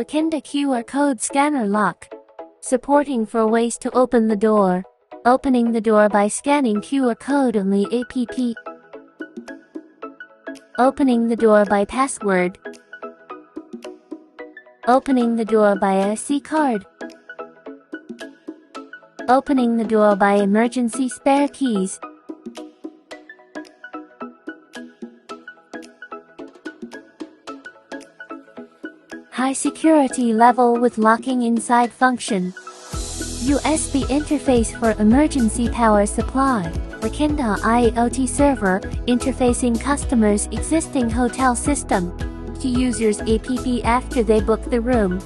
Rakinda QR code scanner lock. Supporting 4 ways to open the door. Opening the door by scanning QR code only app. Opening the door by password. Opening the door by IC card. Opening the door by emergency spare keys. High security level with locking inside function. USB interface for emergency power supply. Rakinda IoT server, interfacing customers' existing hotel system to users' app after they book the room.